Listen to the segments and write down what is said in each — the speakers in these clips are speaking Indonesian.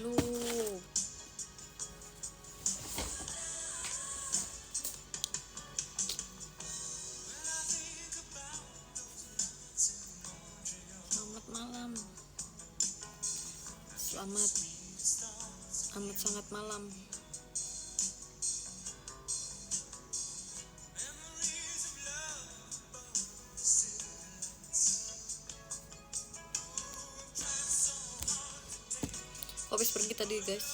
lu. Selamat malam. Selamat amat sangat malam. Kok habis pergi tadi guys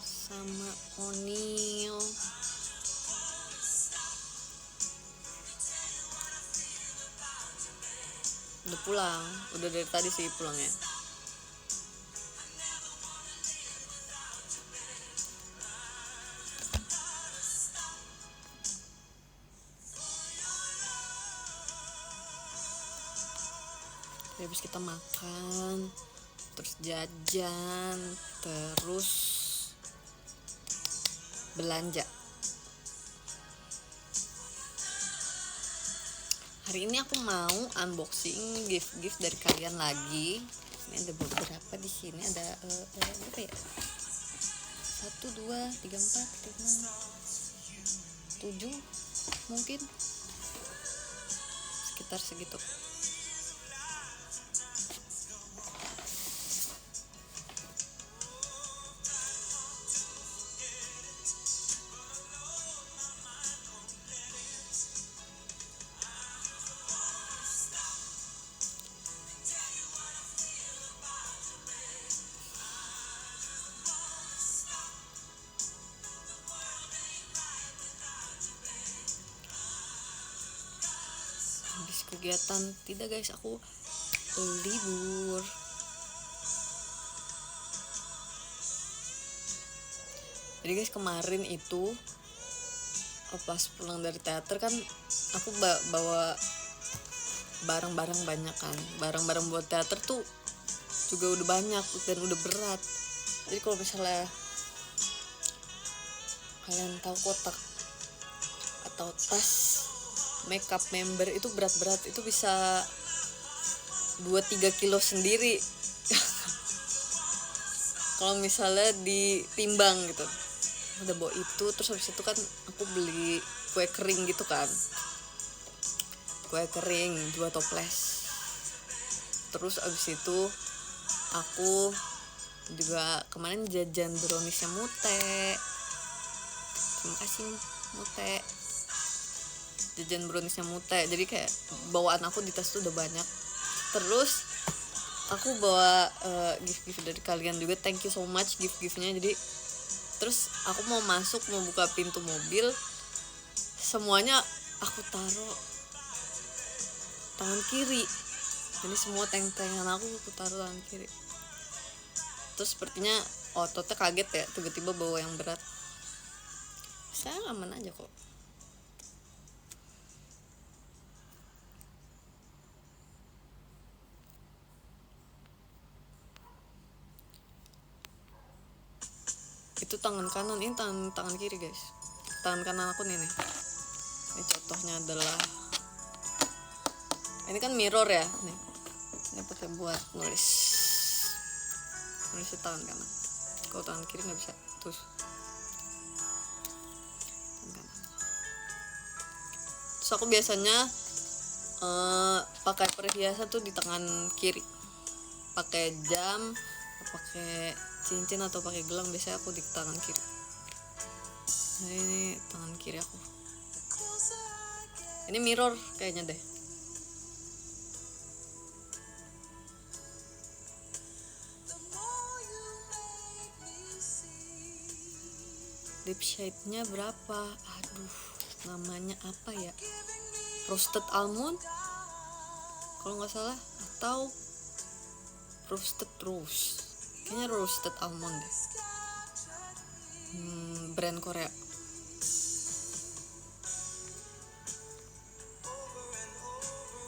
sama Onil. Udah pulang, udah dari tadi sih pulangnya. Habis kita makan, terus jajan, terus belanja. Hari ini aku mau unboxing gift dari kalian lagi. Ini ada beberapa di sini, ada berapa ya? 1, 2, 3, 4, 5, 7 mungkin, sekitar segitu. Habis kegiatan tidak guys, aku libur. Jadi guys, kemarin itu pas pulang dari teater kan aku bawa barang-barang banyak kan. Barang-barang buat teater tuh juga udah banyak dan udah berat. Jadi kalau misalnya kalian tahu kotak atau tas makeup member itu berat-berat, itu bisa 2-3 kilo sendiri kalau misalnya ditimbang gitu. Udah bawa itu, terus habis itu kan aku beli kue kering gitu kan, kue kering 2 toples. Terus abis itu aku juga kemarin jajan browniesnya Mute. Terima kasih Mute, jajan browniesnya Mute. Jadi kayak bawaan aku di tas tuh udah banyak. Terus aku bawa gift dari kalian juga, thank you so much gift-giftnya. Jadi terus aku mau masuk, mau buka pintu mobil, semuanya aku taruh tangan kiri. Jadi semua tangan aku taruh tangan kiri. Terus sepertinya ototnya kaget ya, tiba-tiba bawa yang berat. Saya aman aja kok. Itu tangan kanan, ini tangan kiri guys. Tangan kanan aku nih. Ini contohnya adalah, ini kan mirror ya nih. Ini pakai buat nulis di tangan kanan. Kalau tangan kiri nggak bisa. Terus aku biasanya pakai perhiasan tuh di tangan kiri. Pakai jam, pakai cincin atau pakai gelang, biasanya aku di tangan kiri. Nah, ini tangan kiri aku. Ini mirror kayaknya deh. Lip shade-nya berapa? Aduh, namanya apa ya? Roasted almond kalau nggak salah, atau roasted rose. Kayaknya roasted almond deh. Brand Korea.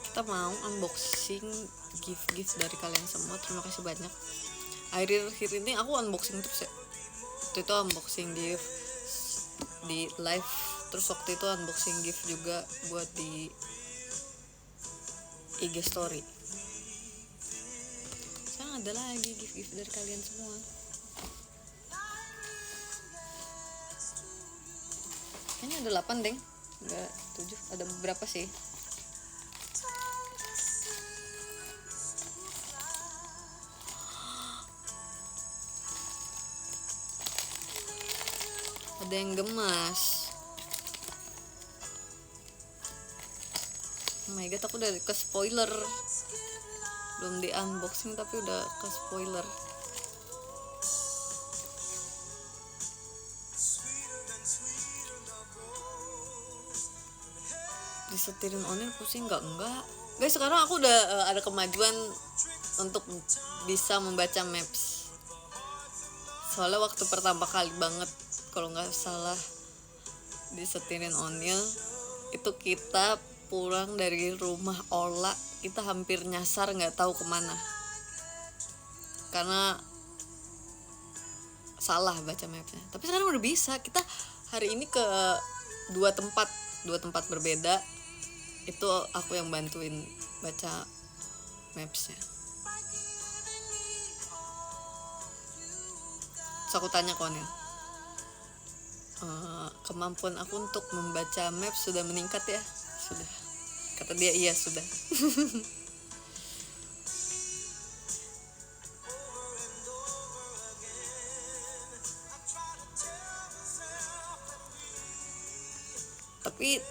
Kita mau unboxing gift dari kalian semua. Terima kasih banyak. Akhir-akhir ini aku unboxing terus ya. Waktu itu unboxing gift di live, terus waktu itu unboxing gift juga buat di IG story. Saya sekarang ada lagi gift dari kalian semua. Kayaknya ada 8 deng, enggak 7, ada beberapa sih. Ada yang gemas. Oh my god, aku udah ke spoiler. Belum di unboxing tapi udah ke spoiler. Disetirin onir pusing enggak guys. Sekarang aku udah ada kemajuan untuk bisa membaca maps. Soalnya waktu pertama kali banget kalau nggak salah disetirin onil itu kita pulang dari rumah Ola, kita hampir nyasar nggak tahu kemana karena salah baca mapnya. Tapi sekarang udah bisa. Kita hari ini ke dua tempat berbeda. Itu aku yang bantuin baca mapsnya. Terus aku tanya Konil, kemampuan aku untuk membaca map sudah meningkat ya? Sudah. Kata dia iya sudah. Tapi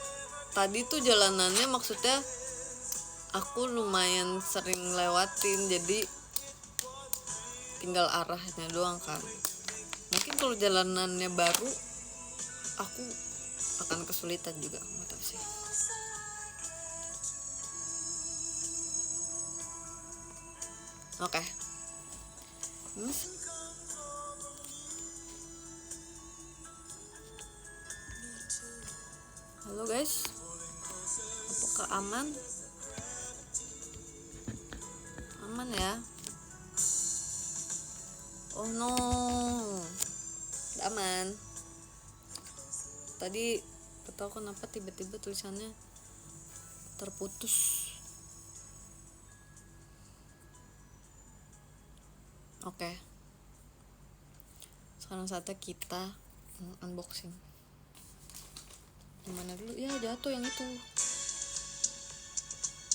tadi tuh jalanannya maksudnya aku lumayan sering lewatin, jadi tinggal arahnya doang kan. Mungkin kalau jalanannya baru aku akan kesulitan juga, nggak tahu sih. Oke. Halo guys, apakah aman? Aman ya? Oh no, gak aman. Tadi gak tahu kenapa tiba-tiba tulisannya terputus. Oke. Sekarang saatnya kita unboxing. Gimana dulu? Ya jatuh yang itu.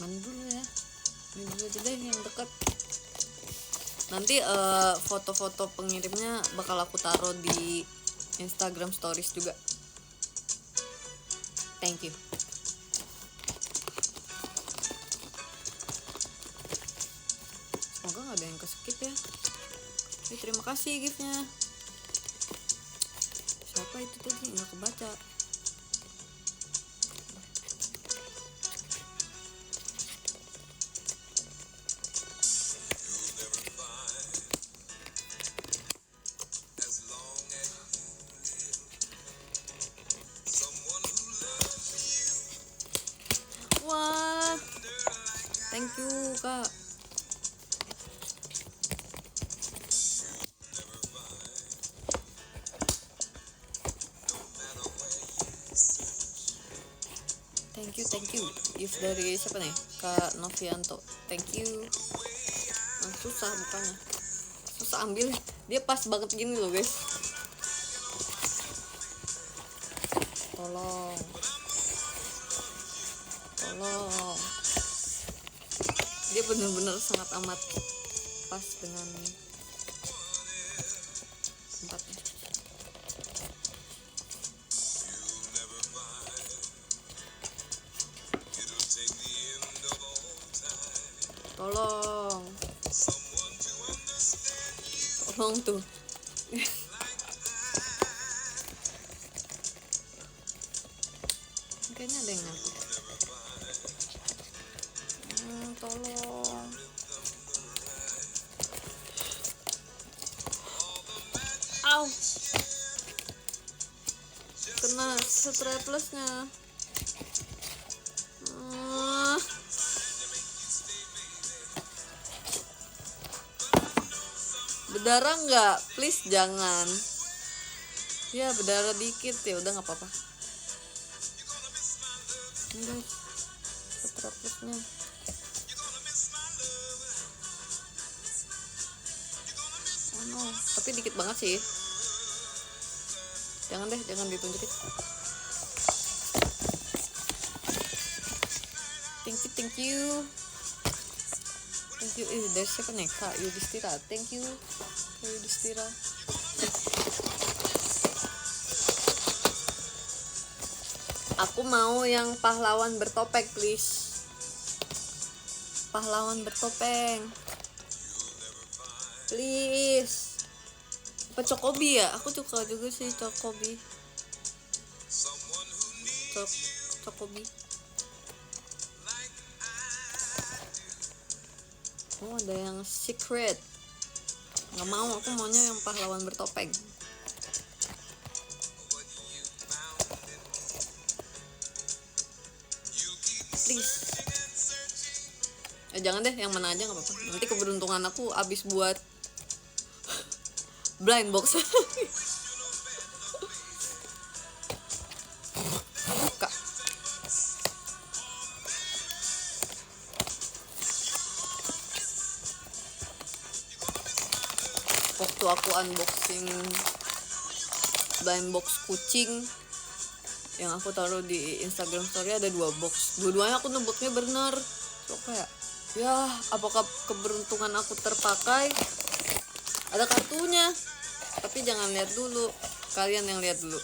Mana dulu ya? Ini dulu aja deh yang dekat. Nanti foto-foto pengirimnya bakal aku taruh di Instagram Stories juga. Thank you. Semoga gak ada yang keskip ya. Terima kasih giftnya. Siapa itu tadi? Gak kebaca. Wah, thank you kak. Thank you. If dari siapa nih? Kak Novianto. Thank you. Susah bukannya. Susah ambil. Dia pas banget gini loh guys. Tolong. Dia benar-benar sangat amat pas dengan tempatnya. Tolong tuh. Kayaknya ada yang nyangkut. Tolong. Au. Kena straplessnya. Berdarah nggak? Please jangan. Ya berdarah dikit ya udah nggak apa-apa. Ini guys, straplessnya. tapi dikit banget sih. Jangan ditunjukin. Thank you. Dari siapa nih? Kak Yudhistira. Thank you Kak Yudhistira. Aku mau yang pahlawan bertopeng, please. Pahlawan bertopeng, please. Apa Cokobi ya? Aku suka juga sih Cokobi. Cokobi. Oh, ada yang secret. Nggak mau, aku maunya yang pahlawan bertopeng. Please. Jangan deh, yang mana aja nggak apa-apa. Nanti keberuntungan aku abis buat blind box. Buka. Waktu aku unboxing blind box kucing yang aku taruh di Instagram story, ada 2 box. Dua-duanya aku nebaknya bener. So kayak, ya apakah keberuntungan aku terpakai? Ada kartunya, tapi jangan lihat dulu, kalian yang lihat dulu.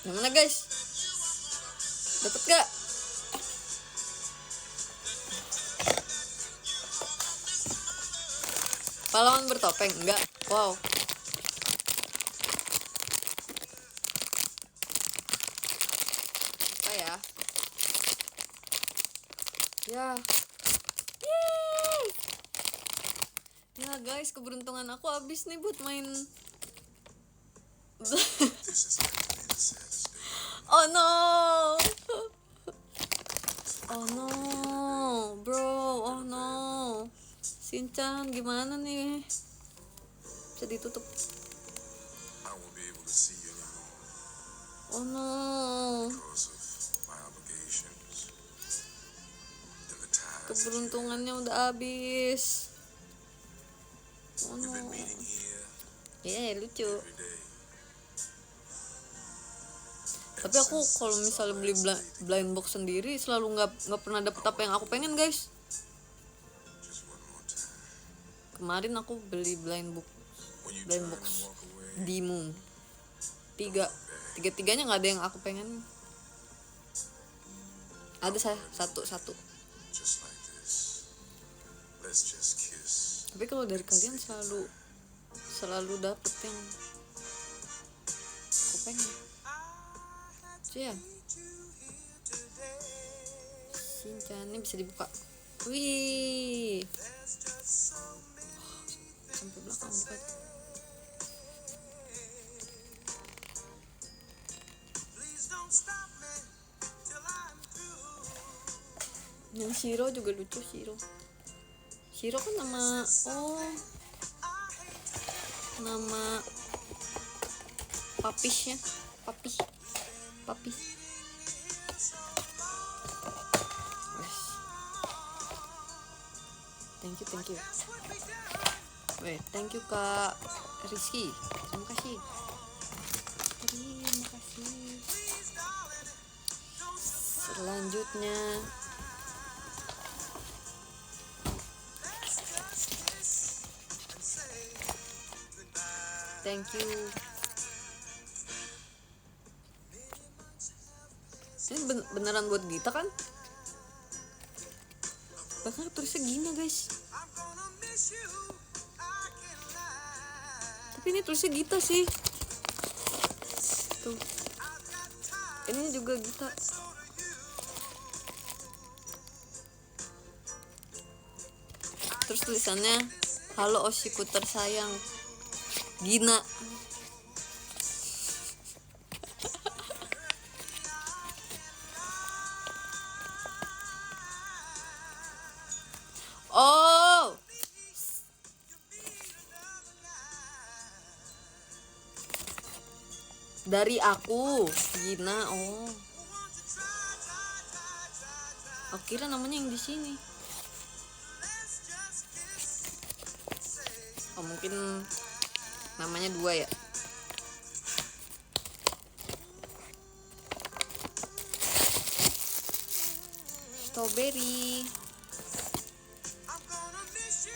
Yang mana guys? Dapat gak? Pahlawan bertopeng? Enggak. Wow. Apa ya? Ya. Yeay. Ya guys, keberuntungan aku habis nih buat main. Oh no. Oh no, bro. Oh no. Shinchan, gimana nih? Bisa ditutup. Oh no. Keberuntungannya udah habis. Oh no. Lucu. Tapi aku kalau misalnya beli blind box sendiri selalu nggak pernah dapet apa yang aku pengen, guys. Kemarin aku beli blind box di Moon. Tiga-tiganya nggak ada yang aku pengen. Ada saya satu. Tapi kalau dari kalian selalu dapet yang aku pengen. Iya. Shinchan ini bisa dibuka. Wih. Sampai belakang buka. Yang Shiro juga lucu. Shiro kan nama papisnya. Papi. Thank you. Wait, thank you Kak Rizky. Terima kasih. Selanjutnya thank you. Ini beneran buat Gita kan? Bahkan tulisnya Gina guys. Tapi ini tulisnya Gita sih. Tuh. Ini juga Gita. Terus tulisannya, halo Oshiku tersayang, Gina. Oh, dari aku, Gina. Oh, aku kira namanya yang di sini. Oh mungkin namanya 2 ya. Strawberry.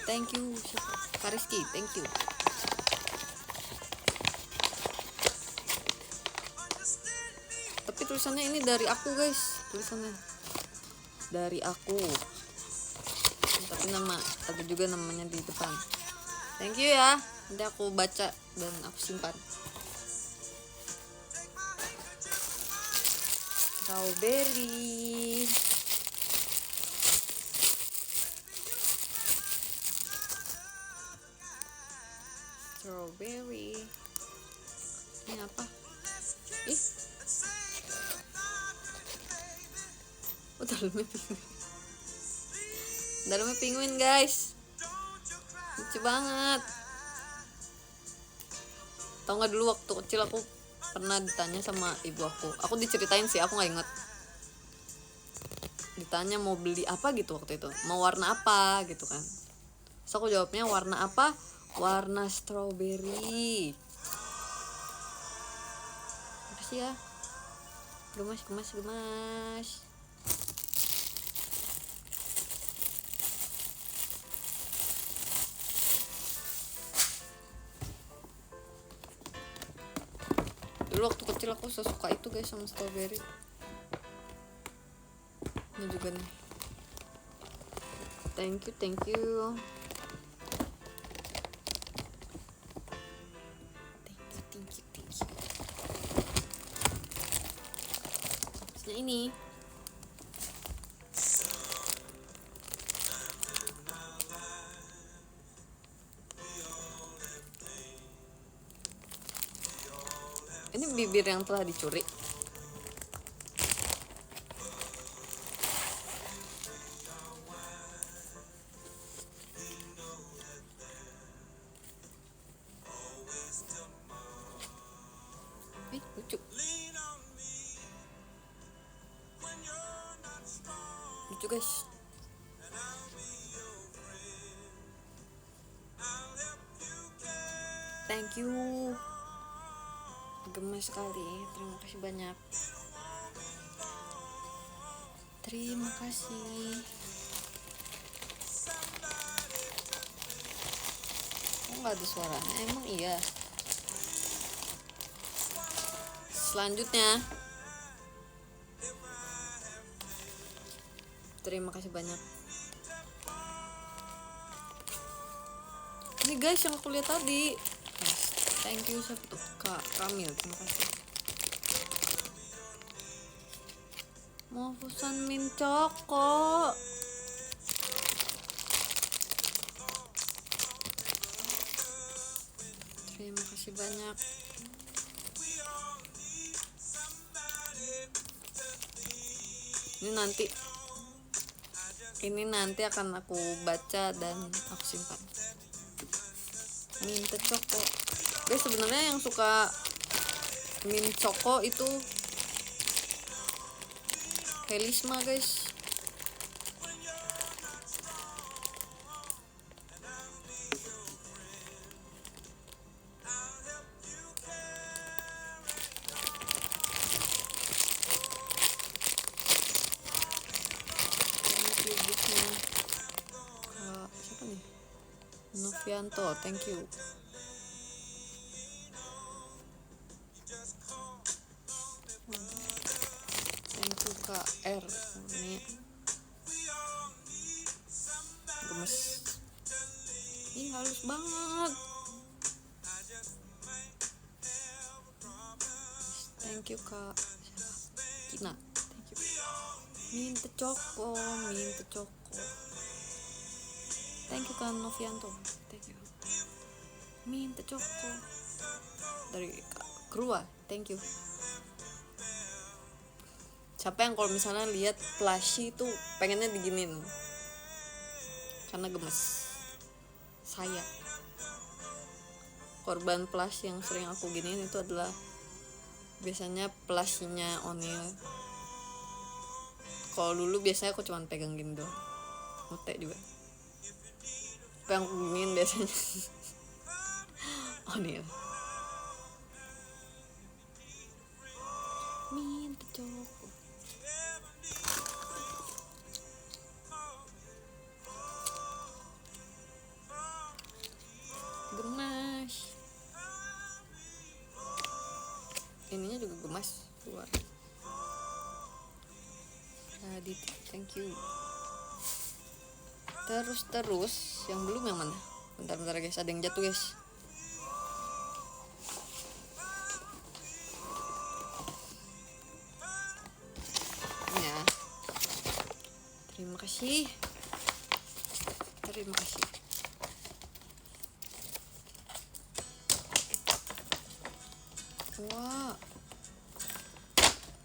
Thank you Kariski, thank you. Tapi tulisannya ini dari aku guys, tulisannya dari aku. Tapi ada juga namanya di depan. Thank you ya. Nanti aku baca dan aku simpan. Strawberry. Strawberry. Ini apa? Ih. Oh, dalamnya penguin guys, lucu banget. Tau nggak dulu waktu kecil aku pernah ditanya sama ibu aku diceritain sih, aku nggak inget. Ditanya mau beli apa gitu waktu itu, mau warna apa gitu kan. So aku jawabnya warna apa? Warna strawberry. Makasih ya. Gemas. Dulu waktu kecil aku suka itu guys sama strawberry. Ini juga nih. Thank you. Terusnya ini. Ini bibir yang telah dicuri. Lucu. Lucu guys. Thank you. Gemes sekali. Terima kasih banyak. Terima kasih. Kok nggak ada suaranya? Emang iya. Selanjutnya, terima kasih banyak. Ini guys yang aku lihat tadi. Thank you siapa tuh? Kak Kamil, terima kasih. Mau pesan min coko. Terima kasih banyak. Ini nanti akan aku baca dan aku simpan. Minta coko. Guys, sebenarnya yang suka min coko itu Helisma guys. Siapa nih? Novianto, thank you. Thank you Kak R. Ini gemes. Ih, halus banget. Thank you Kak Kina, thank you. Minta coko. Thank you Kak Novianto, thank you. Minta coko dari Kak Krua, thank you. Siapa yang kalau misalnya lihat plushie itu pengennya diginin karena gemes? Saya korban plush yang sering aku giniin itu adalah biasanya plushie-nya O'Neil. Kalau dulu biasanya aku cuma pegang gini doang, mute juga. Apa yang aku giniin biasanya Onil minta coko. Gemas. Ininya juga gemas luar. Radit, thank you. Terus yang belum yang mana? Bentar guys, ada yang jatuh guys. Ya. Terima kasih.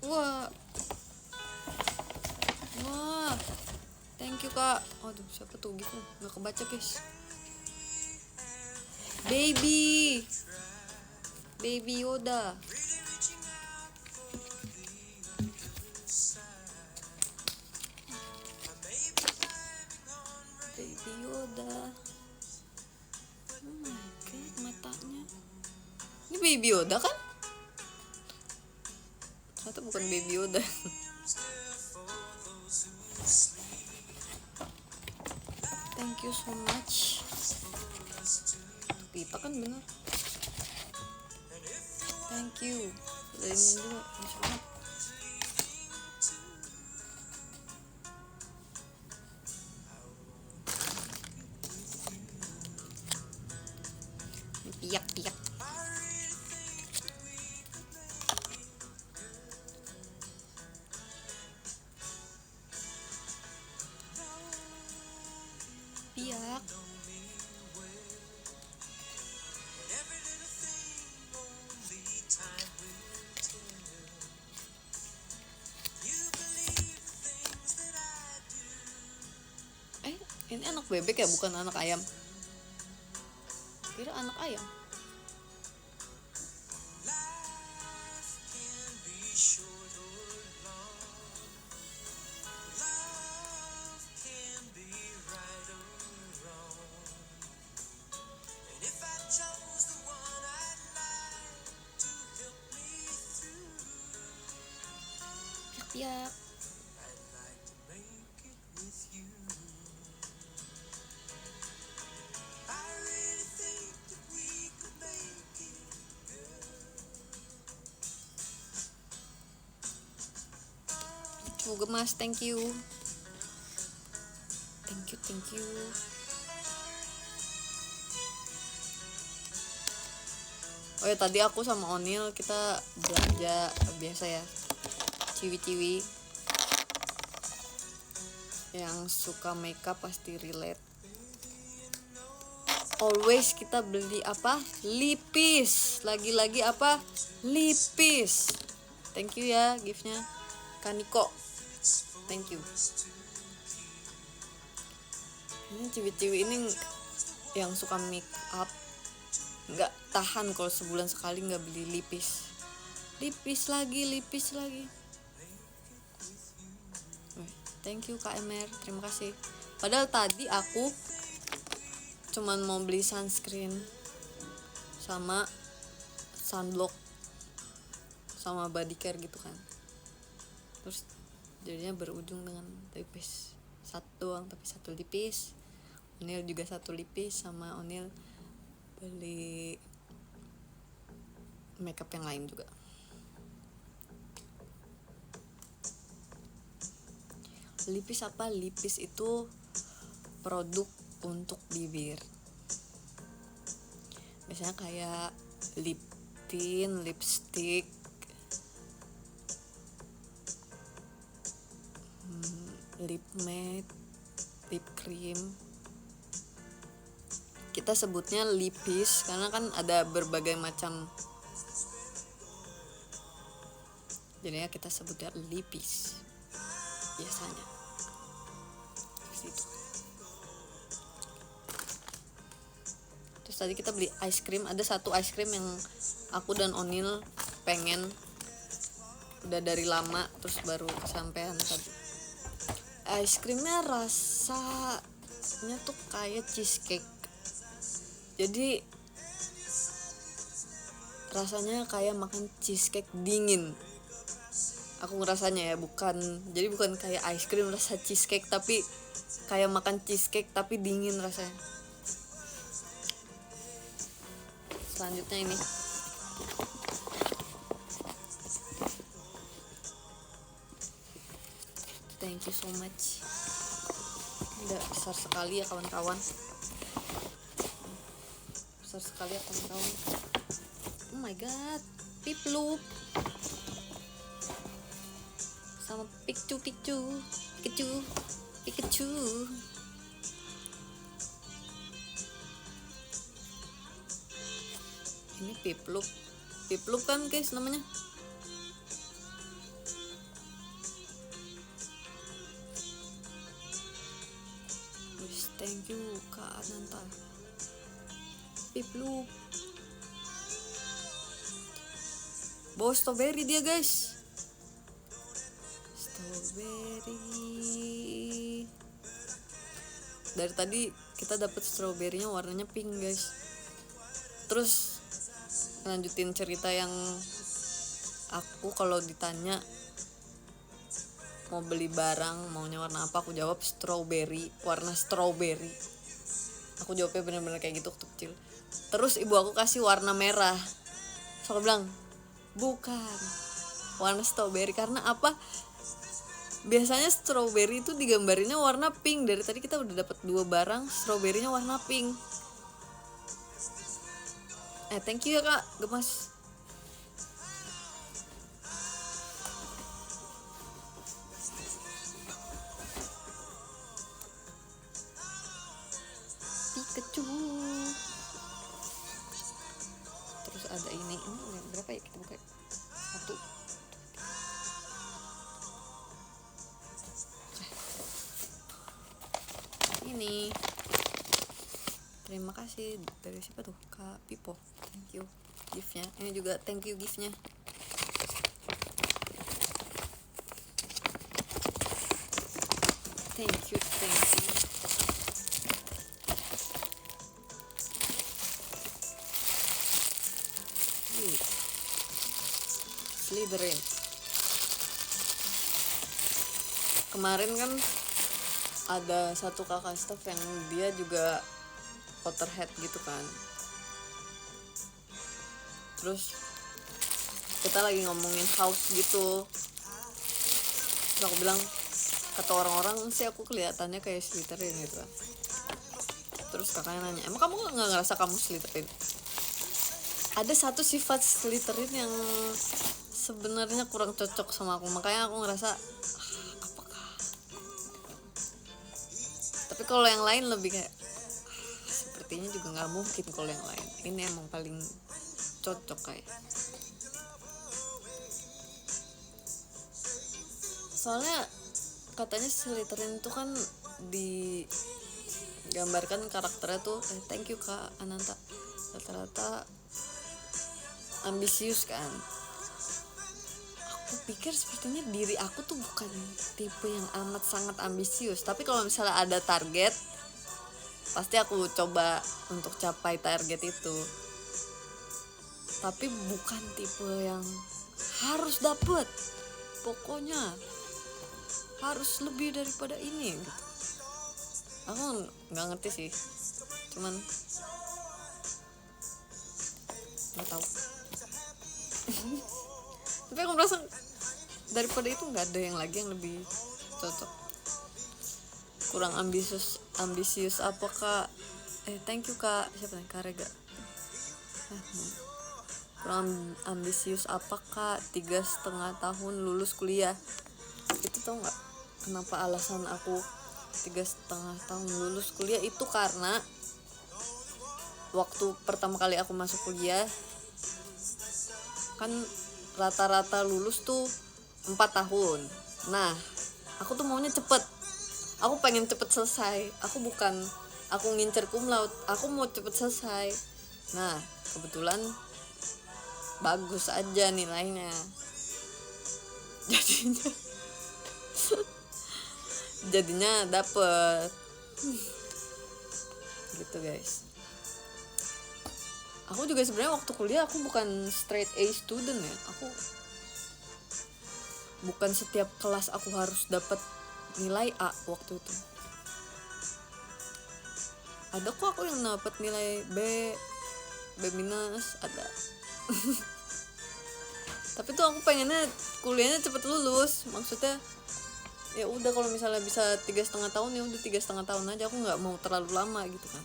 Wah. Thank you kak. Aduh, siapa tuh gitu? Nggak kebaca guys. Baby Yoda. Baby Yoda. Oh my god, matanya. Ini Baby Yoda kan? Atau bukan Baby Yoda? Thank you so much. Pita kan bener. Thank you. Udah ini dulu. Piyak. Piyak. Ini anak bebek ya, bukan anak ayam. Kira anak ayam. Piyak. Gemas, thank you. Oh ya, tadi aku sama Onil kita belanja biasa ya, ciwi-ciwi. Yang suka makeup pasti relate. Always kita beli apa? Lipis. Lagi-lagi apa? Lipis. Thank you ya giftnya, Kaniko. Thank you. Ini ciwi-ciwi ini yang suka make up nggak tahan kalau sebulan sekali nggak beli lipis lagi. Thank you Kak Emer, terima kasih. Padahal tadi aku cuman mau beli sunscreen sama sunblock sama body care gitu kan, terus jadinya berujung dengan lipis satu doang, tapi satu lipis. Onil juga satu lipis, sama Onil beli makeup yang lain juga. Lipis apa? Lipis itu produk untuk bibir. Biasanya kayak lip tint, lipstick, lip matte, lip cream. Kita sebutnya lipis karena kan ada berbagai macam, jadinya kita sebutnya lipis biasanya. Terus tadi kita beli ice cream. Ada satu ice cream yang aku dan Onil pengen udah dari lama, terus baru kesampean tadi. Ice creamnya rasanya tuh kayak cheesecake. Jadi rasanya kayak makan cheesecake dingin. Aku ngerasanya ya, bukan kayak ice cream rasa cheesecake, tapi kayak makan cheesecake tapi dingin rasanya. Selanjutnya ini thank you so much. Udah besar sekali ya kawan-kawan. Besar sekali ya kawan-kawan. Oh my god, Piplup sama Pikachu. Ini Piplup kan guys namanya. Wish, thank you Kak Ananta. Piplup bawa strawberry dia guys. Strawberry. Dari tadi kita dapat strawberrynya warnanya pink guys. Terus lanjutin cerita yang aku kalau ditanya mau beli barang maunya warna apa, aku jawab strawberry, warna strawberry. Aku jawabnya bener-bener kayak gitu waktu kecil. Terus ibu aku kasih warna merah. So aku bilang bukan warna strawberry, karena apa? Biasanya strawberry itu digambarinnya warna pink. Dari tadi kita udah dapat 2 barang, strawberrynya warna pink. Thank you ya Kak Gemas. Pikachu. Terus ada ini berapa ya, kita buka 1. Ini terima kasih dari siapa tuh, Kak Pipo. Thank you giftnya. Ini juga thank you giftnya. Thank you. Slytherin. Kemarin kan ada satu kakak staff yang dia juga Potterhead gitu kan. Terus kita lagi ngomongin house gitu. Terus aku bilang, kata orang-orang sih aku kelihatannya kayak Slytherin gitu kan. Terus kakaknya nanya, emang kamu nggak ngerasa kamu Slytherin? Ada satu sifat Slytherin yang sebenarnya kurang cocok sama aku, makanya aku ngerasa tapi kalau yang lain lebih kayak sepertinya juga nggak mungkin. Kalau yang lain ini emang paling cocok kayak. Soalnya katanya Slytherin itu kan digambarkan karakternya tuh thank you Kak Ananta, rata-rata ambisius kan. Aku pikir sepertinya diri aku tuh bukan tipe yang amat sangat ambisius, tapi kalau misalnya ada target pasti aku coba untuk capai target itu. Tapi bukan tipe yang harus dapet, pokoknya harus lebih daripada ini gitu. Aku nggak ngerti sih, cuman nggak tahu. Tapi aku merasa daripada itu nggak ada yang lagi yang lebih cocok. Kurang ambisius apa Kak? Thank you Kak, siapa nih, Kak Rega. Kurang ambisius apa Kak? 3,5 tahun lulus kuliah. Itu tau nggak kenapa alasan aku 3,5 tahun lulus kuliah? Itu karena waktu pertama kali aku masuk kuliah kan rata-rata lulus tuh 4 tahun. Nah, aku tuh maunya cepet. Aku pengen cepet selesai. Aku ngincer cum laude. Aku mau cepet selesai. Nah, kebetulan bagus aja nilainya. Jadinya dapet. Gitu guys. aku juga sebenarnya waktu kuliah aku bukan straight A student ya, aku bukan setiap kelas aku harus dapat nilai A waktu itu. Ada kok aku yang dapat nilai B minus ada. Tapi tuh aku pengennya kuliahnya cepet lulus, maksudnya ya udah kalau misalnya bisa 3,5 tahun ya udah 3,5 tahun aja, aku nggak mau terlalu lama gitu kan.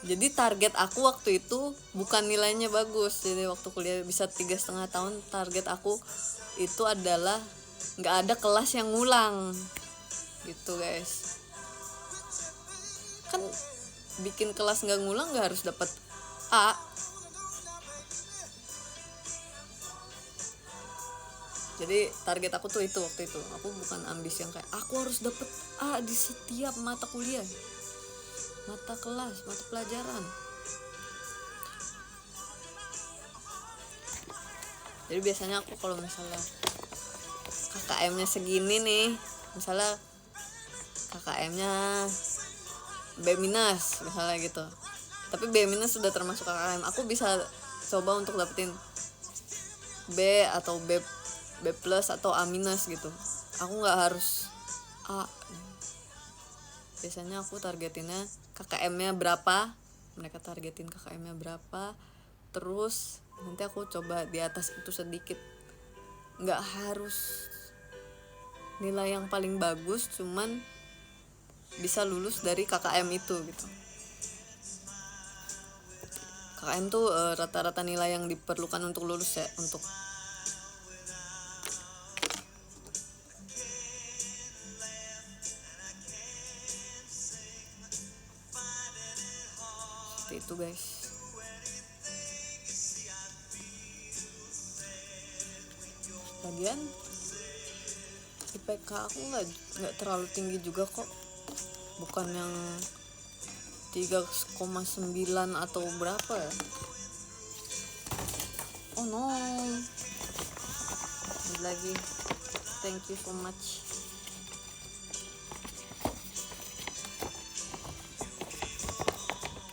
Jadi target aku waktu itu bukan nilainya bagus, jadi waktu kuliah bisa 3,5 tahun, target aku itu adalah nggak ada kelas yang ngulang gitu guys. Kan bikin kelas nggak ngulang nggak harus dapat A. Jadi target aku tuh itu waktu itu, aku bukan ambisi yang kayak aku harus dapet A di setiap mata kuliah, mata kelas, mata pelajaran. Jadi biasanya aku kalau misalnya KKM-nya segini nih, misalnya KKM-nya B minus misalnya gitu, tapi B minus sudah termasuk KKM, aku bisa coba untuk dapetin B atau B plus atau A minus gitu. Aku nggak harus A. Biasanya aku targetinnya KKM-nya berapa, mereka targetin KKM-nya berapa, terus nanti aku coba di atas itu sedikit. Nggak harus nilai yang paling bagus, cuman bisa lulus dari KKM itu gitu. KKM tuh rata-rata nilai yang diperlukan untuk lulus ya, untuk seperti itu guys. Lagian IPK aku nggak terlalu tinggi juga kok, bukan yang 3,9 atau berapa ya. Oh no, lagi thank you so much.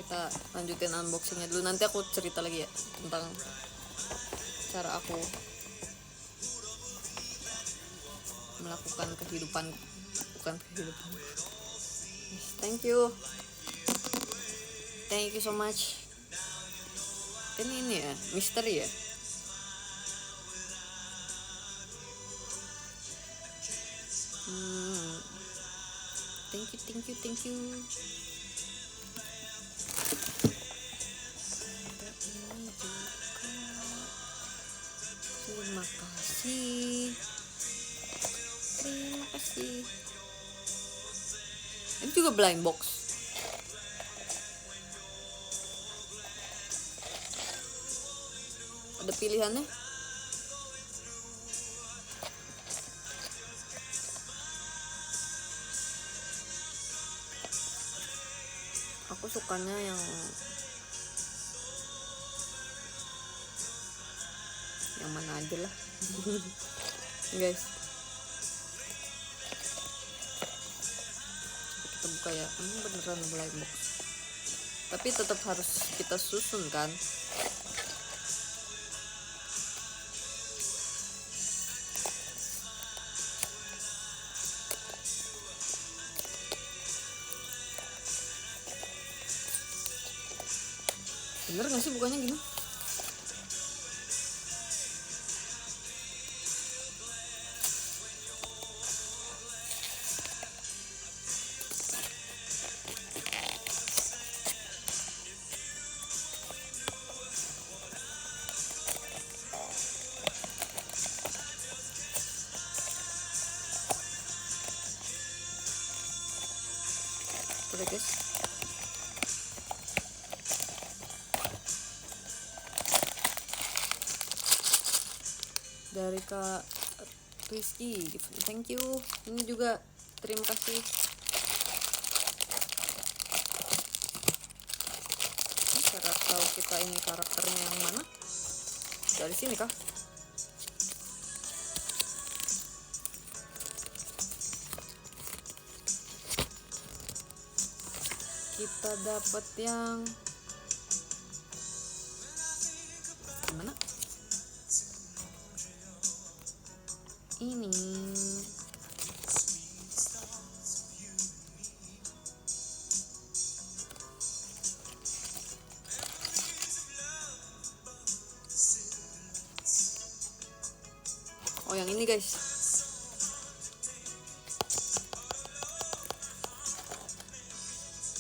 Kita lanjutin unboxingnya dulu, nanti aku cerita lagi ya tentang cara aku melakukan kehidupan, bukan kehidupan. Yes, thank you so much. Ini ya misteri ya. Thank you. Terima kasih. Ini juga blind box. Ada pilihannya. Aku sukanya yang mana aja lah. Guys, kita buka ya. Ini beneran blind box, tapi tetap harus kita susun kan. Bener gak sih bukanya gini? Udah guys, dari Kak Rizky, thank you. Ini juga terima kasih. Ini cara tahu kita ini karakternya yang mana? Dari sini kah? kita dapat yang gimana ini. Oh, yang ini guys.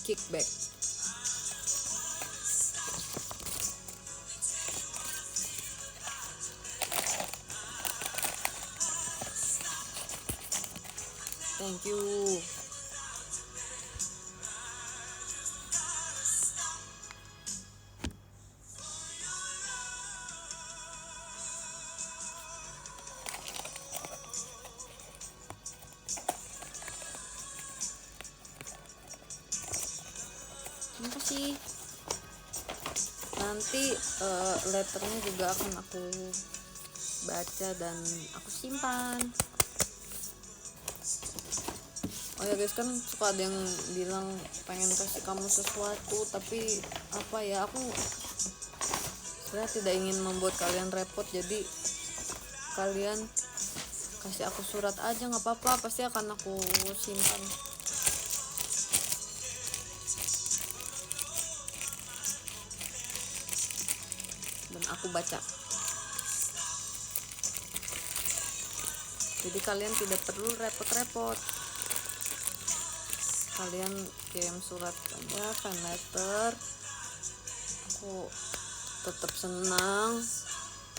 Kickback. Thank you. Terima kasih. Nanti letternya juga akan aku baca dan aku simpan. Oh ya guys, kan suka ada yang bilang pengen kasih kamu sesuatu, tapi apa ya, aku sebenarnya tidak ingin membuat kalian repot, jadi kalian kasih aku surat aja nggak apa-apa, pasti akan aku simpan. Dan aku baca. Jadi kalian tidak perlu repot-repot. Kalian kirim surat aja, fan letter. Aku tetap senang,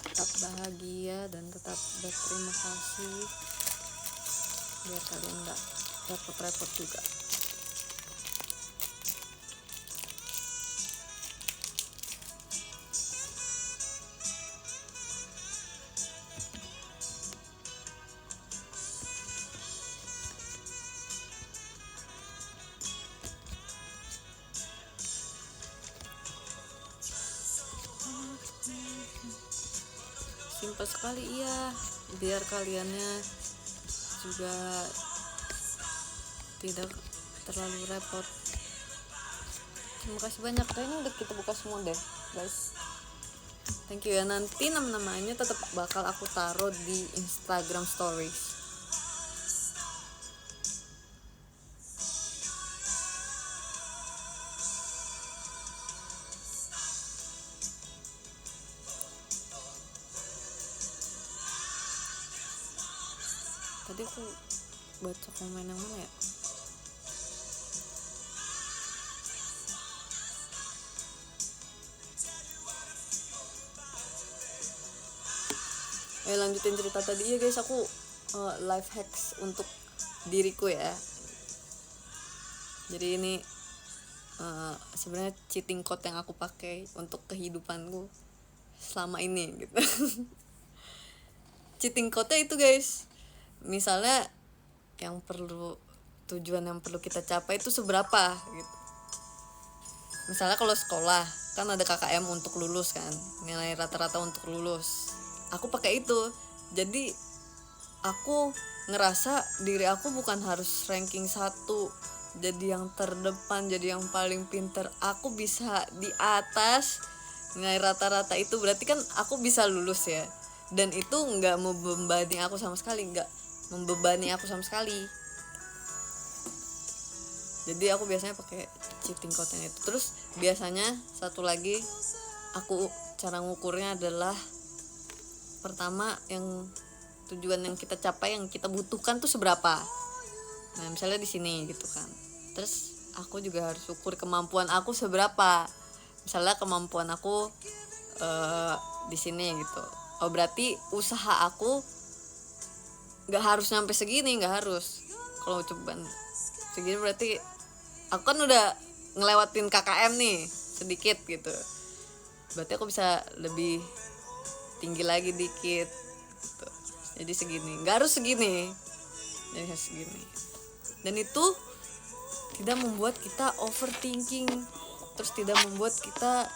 tetap bahagia, dan tetap berterima kasih. Biar kalian gak repot-repot juga. Simpel sekali, iya, biar kaliannya juga tidak terlalu repot. Terima kasih banyak. Kayaknya udah kita buka semua deh guys. Thank you ya. Nanti nama-namanya tetap bakal aku taruh di Instagram stories. Tadi aku baca komen yang mana ya? Lanjutin cerita tadi ya guys, aku life hacks untuk diriku ya. Jadi ini sebenarnya cheating code yang aku pakai untuk kehidupanku selama ini gitu. Cheating code-nya itu guys, misalnya tujuan yang perlu kita capai itu seberapa gitu. Misalnya kalau sekolah kan ada KKM untuk lulus kan, nilai rata-rata untuk lulus. Aku pakai itu. Jadi aku ngerasa diri aku bukan harus ranking 1, jadi yang terdepan, jadi yang paling pinter. Aku bisa di atas nilai rata-rata itu, berarti kan aku bisa lulus ya. Dan itu nggak membebani aku sama sekali, Jadi aku biasanya pakai cheating code-nya itu. Terus biasanya satu lagi, aku cara ngukurnya adalah pertama, yang tujuan yang kita capai, yang kita butuhkan tuh seberapa. Nah misalnya di sini gitu kan. Terus aku juga harus ukur kemampuan aku seberapa. Misalnya kemampuan aku di sini gitu. Oh berarti usaha aku nggak harus nyampe segini, nggak harus. Kalau cobaan segini berarti aku kan udah ngelewatin KKM nih sedikit gitu. Berarti aku bisa lebih tinggi lagi dikit gitu. Jadi segini, nggak harus segini, jadi harus segini. Dan itu tidak membuat kita overthinking, terus tidak membuat kita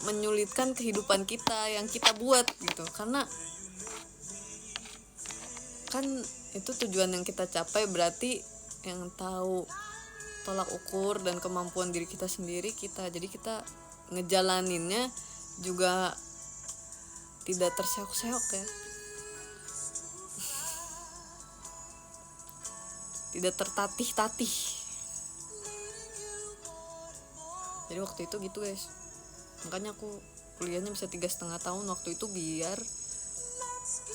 menyulitkan kehidupan kita yang kita buat gitu. Karena kan itu tujuan yang kita capai, berarti yang tahu tolak ukur dan kemampuan diri kita sendiri, jadi kita ngejalaninnya juga tidak terseok-seok ya, tidak tertatih-tatih. Jadi waktu itu gitu guys, makanya aku kuliahnya bisa 3,5 tahun waktu itu biar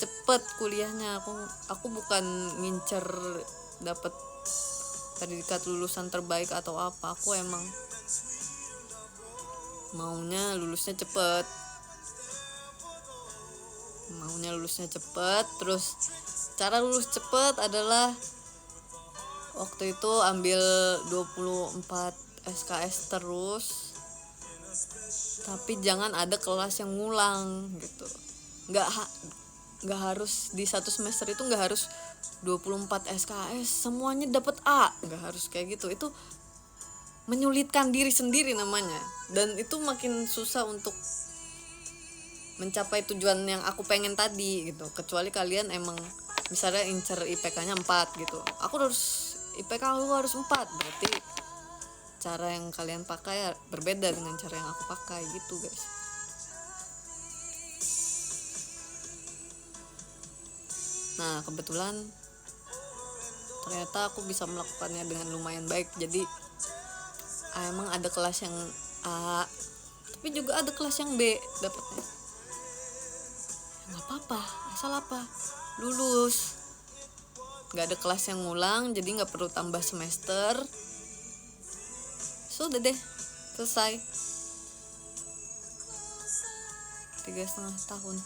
cepet kuliahnya. Aku bukan ngincer dapet predikat lulusan terbaik atau apa, aku emang maunya lulusnya cepet. Terus cara lulus cepet adalah waktu itu ambil 24 SKS terus, tapi jangan ada kelas yang ngulang gitu. Nggak harus di satu semester itu nggak harus 24 SKS semuanya dapat A, nggak harus kayak gitu. Itu menyulitkan diri sendiri namanya, dan itu makin susah untuk mencapai tujuan yang aku pengen tadi gitu. Kecuali kalian emang misalnya incer IPK-nya 4 gitu, IPK aku harus 4, berarti cara yang kalian pakai ya berbeda dengan cara yang aku pakai gitu guys. Nah kebetulan ternyata aku bisa melakukannya dengan lumayan baik. Jadi emang ada kelas yang A, tapi juga ada kelas yang B dapatnya. Nggak apa-apa, asal lulus. Nggak ada kelas yang ngulang, jadi nggak perlu tambah semester. Sudah deh, selesai 3,5 tahun.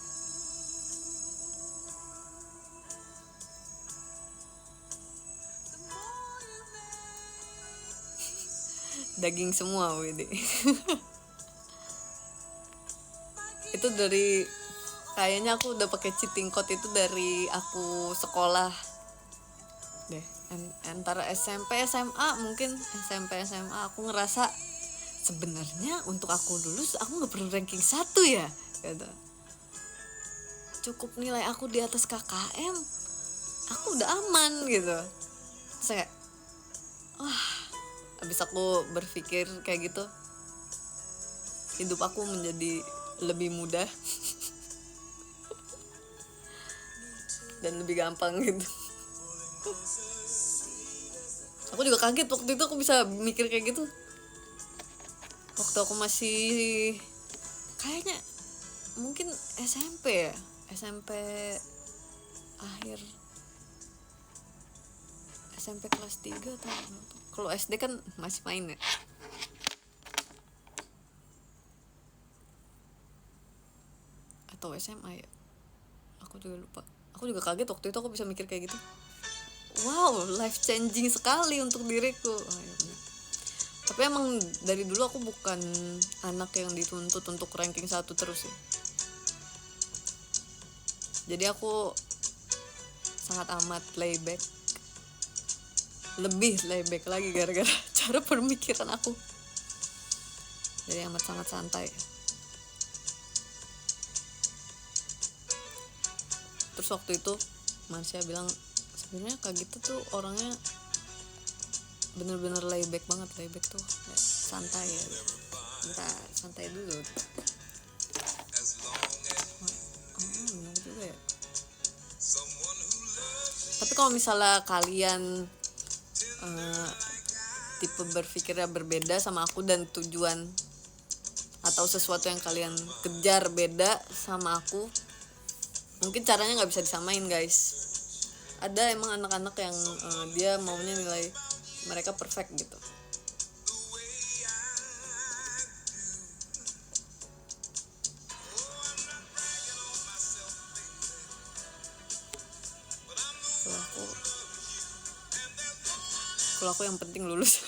Daging semua WD. Itu dari kayaknya aku udah pakai cheating code itu dari aku sekolah deh, antara SMP SMA. Mungkin SMP SMA aku ngerasa sebenarnya untuk aku lulus aku nggak perlu ranking 1 ya gitu. Cukup nilai aku di atas KKM aku udah aman gitu. Saya habis aku berpikir kayak gitu, hidup aku menjadi lebih mudah dan lebih gampang gitu. Aku juga kaget waktu itu aku bisa mikir kayak gitu. Waktu aku masih kayaknya mungkin SMP ya, SMP akhir, SMP kelas 3 atau kalau SD kan masih main ya. Atau SMA ya, aku juga lupa. Aku juga kaget waktu itu aku bisa mikir kayak gitu. Wow, life changing sekali untuk diriku. Tapi emang dari dulu aku bukan anak yang dituntut untuk ranking 1 terus ya. Jadi aku sangat amat layback. Lebih layback lagi gara-gara cara pemikiran aku. Jadi amat sangat santai. Terus waktu itu Marsha bilang sebenarnya Kak Gita tuh orangnya bener-bener layback banget. Layback tuh kayak santai ya. Bentar, santai dulu. Bener juga ya. Tapi kalau misalnya kalian tipe berpikirnya berbeda sama aku dan tujuan atau sesuatu yang kalian kejar beda sama aku, mungkin caranya nggak bisa disamain guys. Ada emang anak-anak yang dia maunya nilai mereka perfect gitu. Kalau aku yang penting lulus.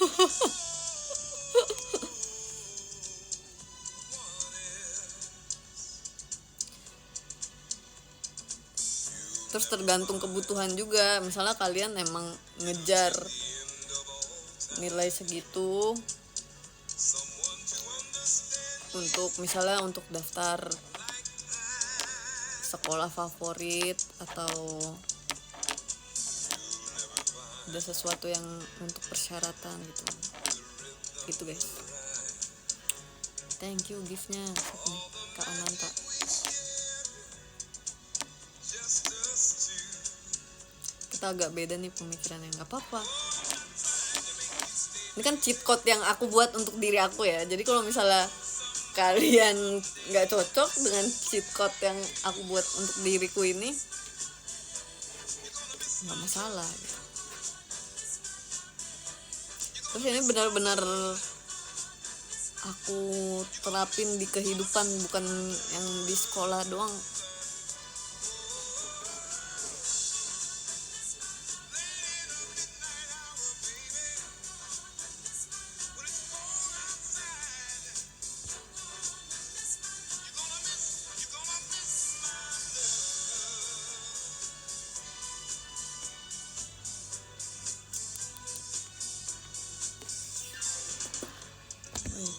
Terus tergantung kebutuhan juga. Misalnya kalian emang ngejar nilai segitu untuk misalnya untuk daftar sekolah favorit atau ada sesuatu yang untuk persyaratan gitu guys. Thank you giftnya Kak Ananta. Kita agak beda nih pemikirannya, nggak apa-apa. Ini kan cheat code yang aku buat untuk diri aku ya. Jadi kalau misalnya kalian nggak cocok dengan cheat code yang aku buat untuk diriku ini, nggak masalah gitu. Terus ini benar-benar aku terapin di kehidupan, bukan yang di sekolah doang.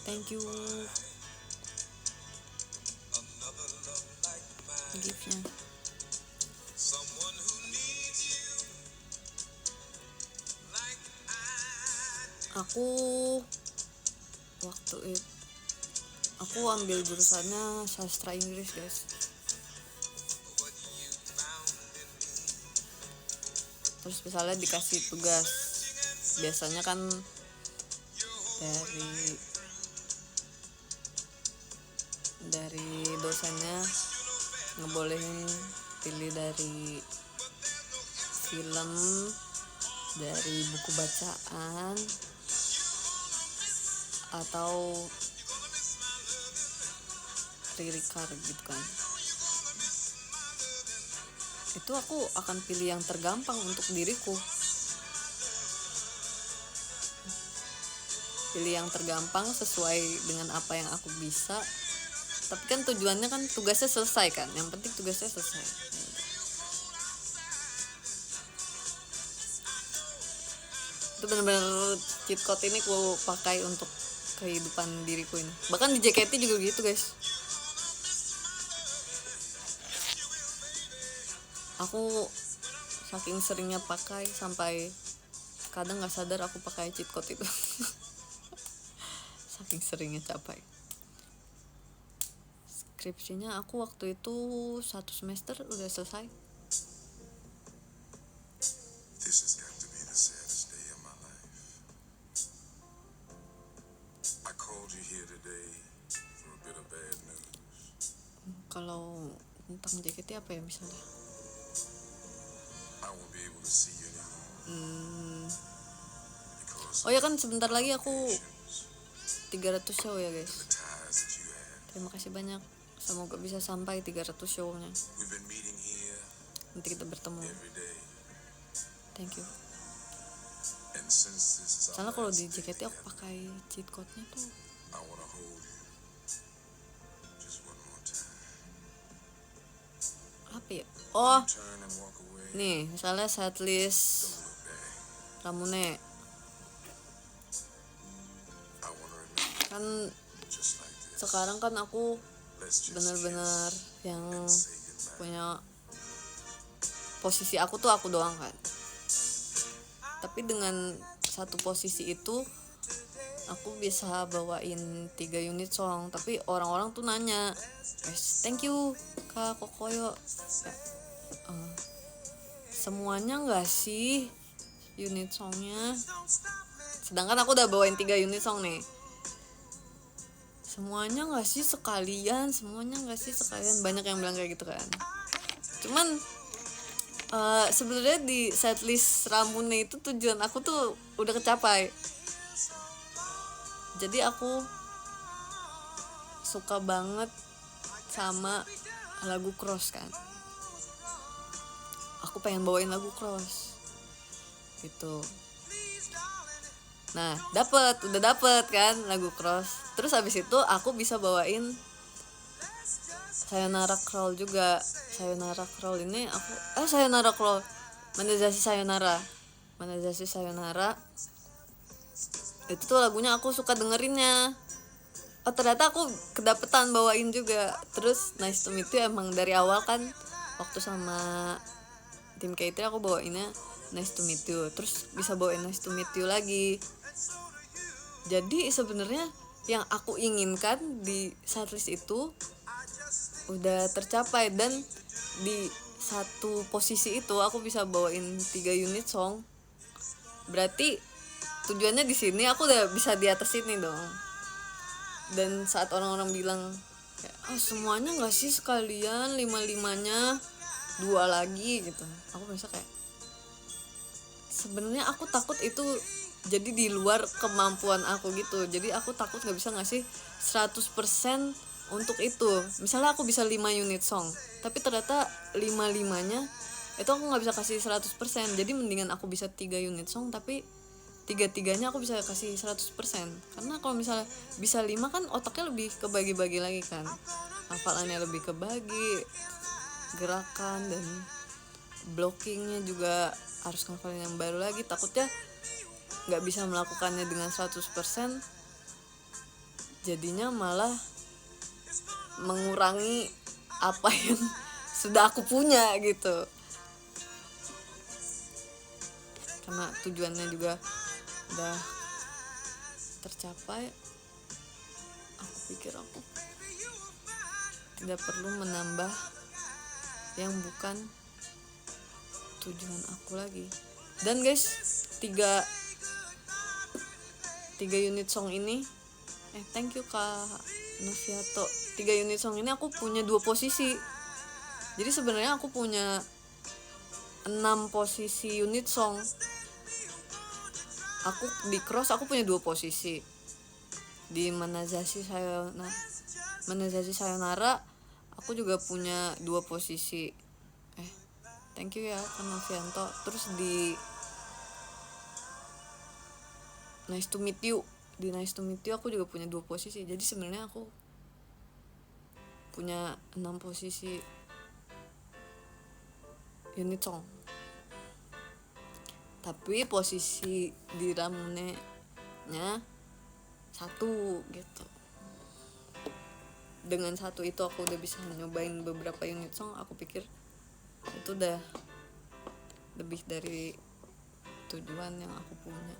Thank you giftnya. Aku waktu itu aku ambil jurusannya sastra Inggris guys. Terus misalnya dikasih tugas, biasanya kan dari dosennya ngebolehin pilih dari film, dari buku bacaan, atau lirikar gitu kan. Itu aku akan pilih yang tergampang untuk diriku, pilih yang tergampang sesuai dengan apa yang aku bisa. Tapi kan tujuannya kan tugasnya selesai kan, yang penting tugasnya selesai. Itu benar-benar cheat code ini aku pakai untuk kehidupan diriku ini. Bahkan di JKT juga gitu guys. Aku saking seringnya pakai sampai kadang nggak sadar aku pakai cheat code itu. Saking seringnya capai. Skripsinya aku waktu itu 1 semester udah selesai. This has got to be the saddest day of my life. I called you here today for a bit of bad news. Kalau tentang JKT apa ya misalnya? I won't be able to see you anymore. Oh ya kan sebentar lagi aku 300 show ya guys. Terima kasih banyak. Semoga bisa sampai 300 show-nya. Nanti kita bertemu. Thank you. Soalnya kalau di JKT aku pakai cheat code-nya tuh. Apa ya? Oh, nih misalnya setlist Ramune. Kan sekarang kan aku benar-benar yang punya posisi aku tuh aku doang kan. Tapi dengan satu posisi itu aku bisa bawain 3 unit song. Tapi orang-orang tuh nanya, thank you Kak Kokoyo ya, semuanya gak sih unit songnya? Sedangkan aku udah bawain 3 unit song nih. Semuanya gak sih sekalian? Semuanya gak sih sekalian? Banyak yang bilang kayak gitu kan. Cuman sebenarnya di setlist Ramune itu tujuan aku tuh udah kecapai. Jadi aku suka banget sama lagu Cross kan. Aku pengen bawain lagu Cross gitu. Nah, udah dapet kan lagu Cross. Terus abis itu aku bisa bawain Sayonara Crawl juga. Sayonara Crawl ini aku Sayonara Crawl Manazasi Sayonara itu tuh lagunya aku suka dengerinnya. Oh ternyata aku kedapetan bawain juga. Terus Nice to Meet You emang dari awal kan waktu sama tim K3 aku bawainnya nice to meet you, terus bisa bawain nice to meet you lagi. Jadi sebenarnya yang aku inginkan di setlist itu udah tercapai, dan di satu posisi itu aku bisa bawain 3 unit song. Berarti tujuannya di sini aku udah bisa di atas ini dong. Dan saat orang-orang bilang kayak, semuanya nggak sih sekalian 5-5-nya 2 lagi gitu, aku merasa kayak sebenarnya aku takut itu jadi di luar kemampuan aku gitu. Jadi aku takut nggak bisa ngasih 100% untuk itu. Misalnya aku bisa 5 unit song, tapi ternyata 5-5-nya itu aku nggak bisa kasih 100%. Jadi mendingan aku bisa 3 unit song tapi 3-3-nya aku bisa kasih 100%. Karena kalau misalnya bisa 5 kan otaknya lebih kebagi-bagi lagi kan, hafalannya lebih kebagi, gerakan dan blockingnya juga harus ngafalin yang baru lagi. Takutnya nggak bisa melakukannya dengan 100%, jadinya malah mengurangi apa yang sudah aku punya gitu. Karena tujuannya juga udah tercapai, aku pikir aku tidak perlu menambah yang bukan tujuan aku lagi. Dan guys, 3 unit song ini thank you Kak Noviato. 3 unit song ini aku punya 2 posisi. Jadi sebenarnya aku punya 6 posisi unit song. Aku di cross aku punya 2 posisi. Di Manazashi Sayonara aku juga punya 2 posisi. Thank you ya Kak Novianto. Terus di Nice to meet you aku juga punya 2 posisi. Jadi sebenarnya aku punya 6 posisi unit song. Tapi posisi di Ramune nya 1 gitu. Dengan 1 itu aku udah bisa nyobain beberapa unit song. Aku pikir itu udah lebih dari tujuan yang aku punya.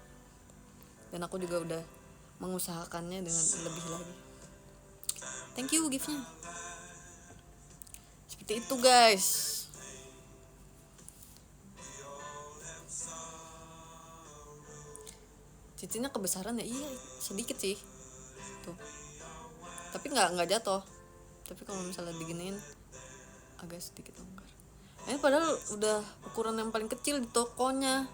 Dan aku juga udah mengusahakannya dengan lebih lagi. Thank you giftnya. Seperti itu guys. Cincinnya kebesaran ya, iya sedikit sih tuh, tapi nggak jatuh. Tapi kalau misalnya diginiin agak sedikit longgar. Padahal udah ukuran yang paling kecil di tokonya.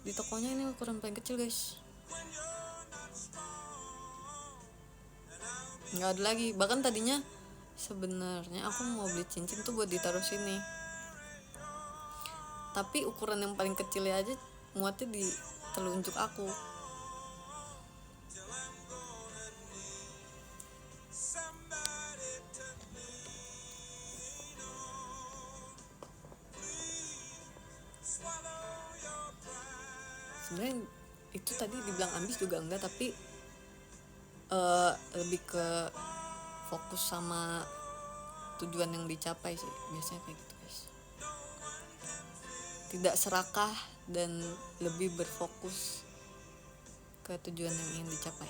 Di tokonya ini ukuran paling kecil guys. Nggak ada lagi. Bahkan tadinya sebenarnya aku mau beli cincin tuh buat ditaruh sini. Tapi ukuran yang paling kecilnya aja muatnya di telunjuk aku. Sebenarnya itu tadi dibilang ambis juga enggak, tapi lebih ke fokus sama tujuan yang dicapai sih, biasanya kayak gitu guys. Tidak serakah dan lebih berfokus ke tujuan yang ingin dicapai.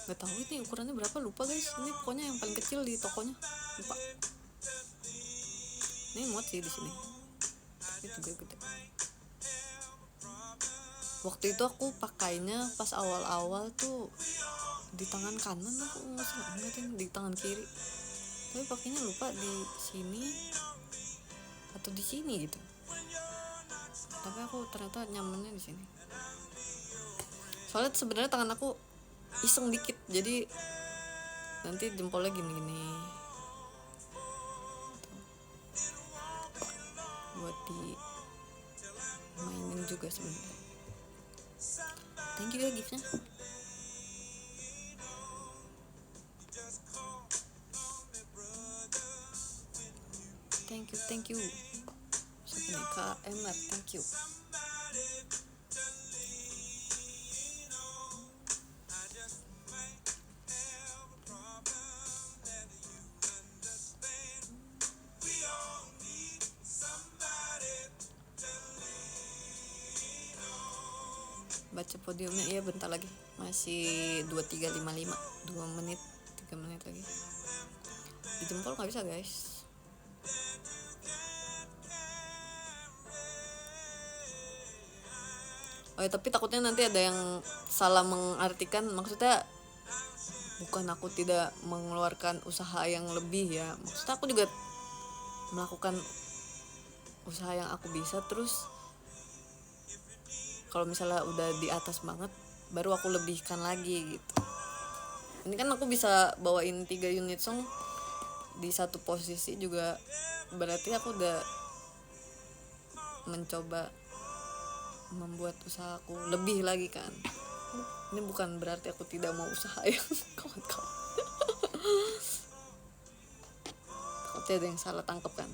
Gak tahu ini ukurannya berapa, lupa guys. Ini pokoknya yang paling kecil di tokonya, lupa. Ini muat sih di sini, tapi juga gede. Waktu itu aku pakainya pas awal-awal tuh di tangan kanan, aku nggak salah enggak di tangan kiri. Tapi pakainya lupa di sini atau di sini gitu. Tapi aku ternyata nyamannya di sini. Soalnya sebenarnya tangan aku iseng dikit, jadi nanti jempolnya gini-gini buat di mainin juga sebenarnya. Thank you ya giftnya. Thank you Kak Emar, thank you. baca podiumnya. Iya bentar lagi, masih 23.55, 2 menit 3 menit lagi. Di jempol nggak bisa guys. Oh ya, tapi takutnya nanti ada yang salah mengartikan, maksudnya bukan aku tidak mengeluarkan usaha yang lebih ya, maksudnya aku juga melakukan usaha yang aku bisa, terus kalau misalnya udah di atas banget baru aku lebihkan lagi gitu. Ini kan aku bisa bawain 3 unit song di satu posisi juga, berarti aku udah mencoba membuat usahaku lebih lagi kan. Ini bukan berarti aku tidak mau usaha ya kawan-kawan. Takutnya ada yang salah tangkap kan.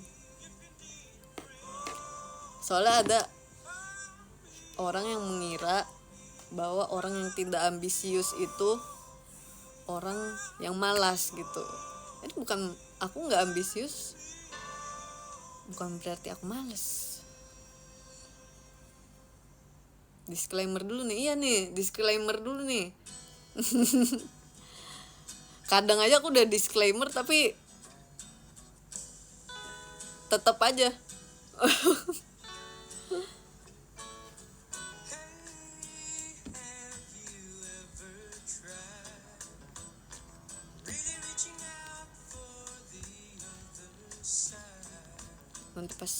Soalnya ada orang yang mengira bahwa orang yang tidak ambisius itu orang yang malas gitu. Ini bukan, aku nggak ambisius bukan berarti aku malas. Disclaimer dulu nih, iya nih, disclaimer dulu nih. Kadang aja aku udah disclaimer tapi tetap aja. Nanti pas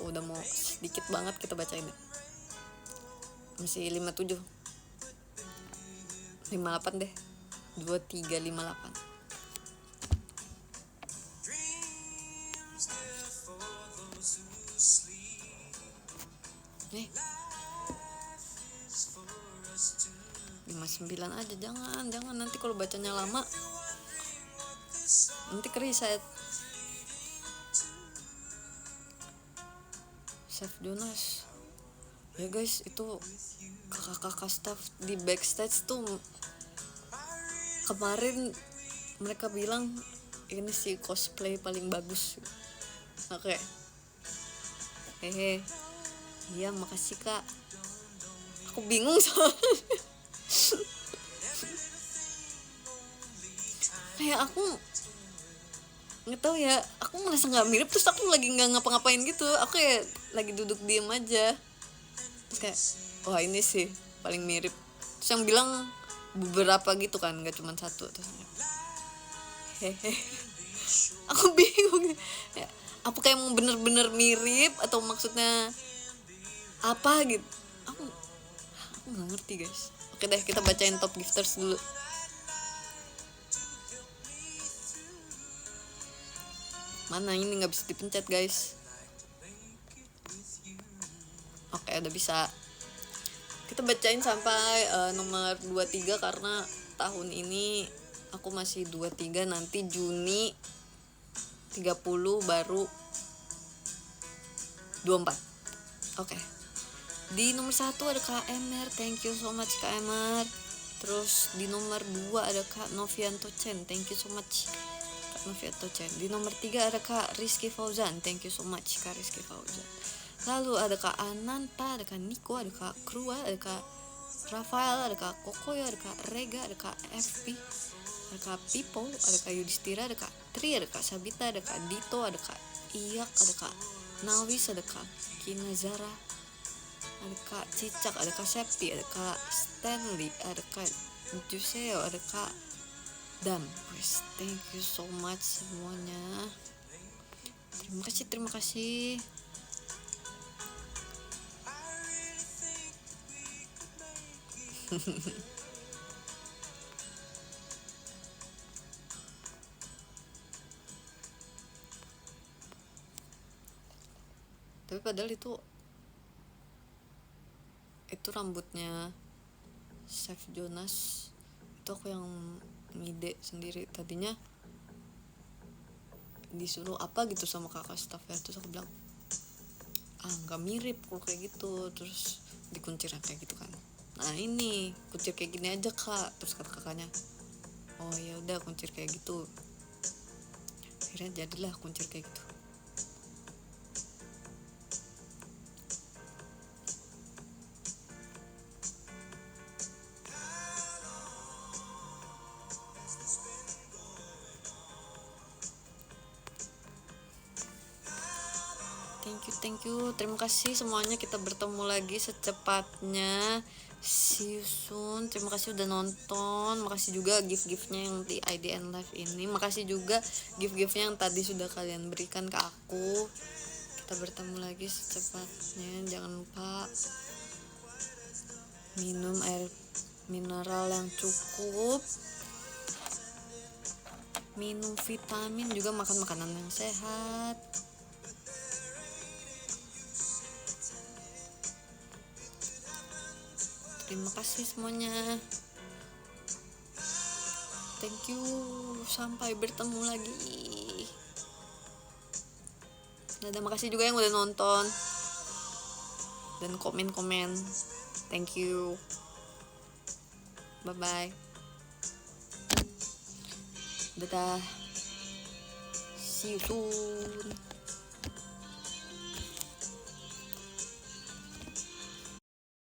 udah mau sedikit banget kita bacain ya. Masih 57 58 deh, 2358. Nih 59 aja, jangan nanti kalau bacanya lama nanti keriset. Chef Jonas ya guys, itu kakak-kakak staff di backstage tuh kemarin mereka bilang ini sih cosplay paling bagus. Oke, iya makasih kak. Aku bingung soalnya. Kayak aku nggak tahu ya, aku merasa nggak mirip, terus aku lagi nggak ngapa-ngapain gitu, aku kayak lagi duduk diem aja, terus kayak wah ini sih paling mirip, terus yang bilang beberapa gitu kan, nggak cuma satu. Terus hehe, aku bingung ya, apa kayak mau bener-bener mirip atau maksudnya apa gitu, aku nggak ngerti guys. Oke deh, kita bacain top gifters dulu. Mana ini nggak bisa dipencet guys. Oke, udah bisa. Kita bacain sampai nomor 23 karena tahun ini aku masih 23, nanti Juni 30 baru 24. Oke. Di nomor 1 ada Kak Emer, thank you so much Kak Emer. Terus di nomor 2 ada Kak Novianto Chen, thank you so much Kak Novianto Chen. Di nomor 3 ada Kak Rizky Fauzan, thank you so much Kak Rizky Fauzan. Lalu ada Kak Ananta, ada Kak Niko, ada Kak Krua, ada Kak Rafael, ada Kak Kokoyo, ada Kak Rega, ada Kak FP, ada Kak Pipo, ada Kak Yudhistira, ada Kak Tri, ada Kak Sabita, ada Kak Dito, ada Kak Iyak, ada Kak Nawis, ada Kak Kinazara, ada Kak Cicak, ada Kak Septi, ada Kak Stanley, ada Kak Juseo, ada Kak Dam. Thank you so much semuanya. Terima kasih. Tapi padahal itu rambutnya Chef Jonas, itu aku yang ngide sendiri. Tadinya disuruh apa gitu sama kakak staffnya, terus aku bilang nggak mirip kalau kayak gitu, terus dikuncir kayak gitu kan. Nah ini kuncir kayak gini aja kak, terus kata kakaknya oh ya udah kuncir kayak gitu, akhirnya jadilah kuncir kayak gitu. thank you. Terima kasih semuanya, kita bertemu lagi secepatnya. See you soon. Terima kasih udah nonton. Makasih juga gift-giftnya yang di IDN Live ini. Makasih juga gift-giftnya yang tadi sudah kalian berikan ke aku. Kita bertemu lagi secepatnya. Jangan lupa minum air mineral yang cukup, minum vitamin, juga makan makanan yang sehat. Terima kasih semuanya. Thank you. Sampai bertemu lagi. Dadah, makasih juga yang udah nonton dan komen-komen. Thank you. Bye-bye. Dadah. See you soon.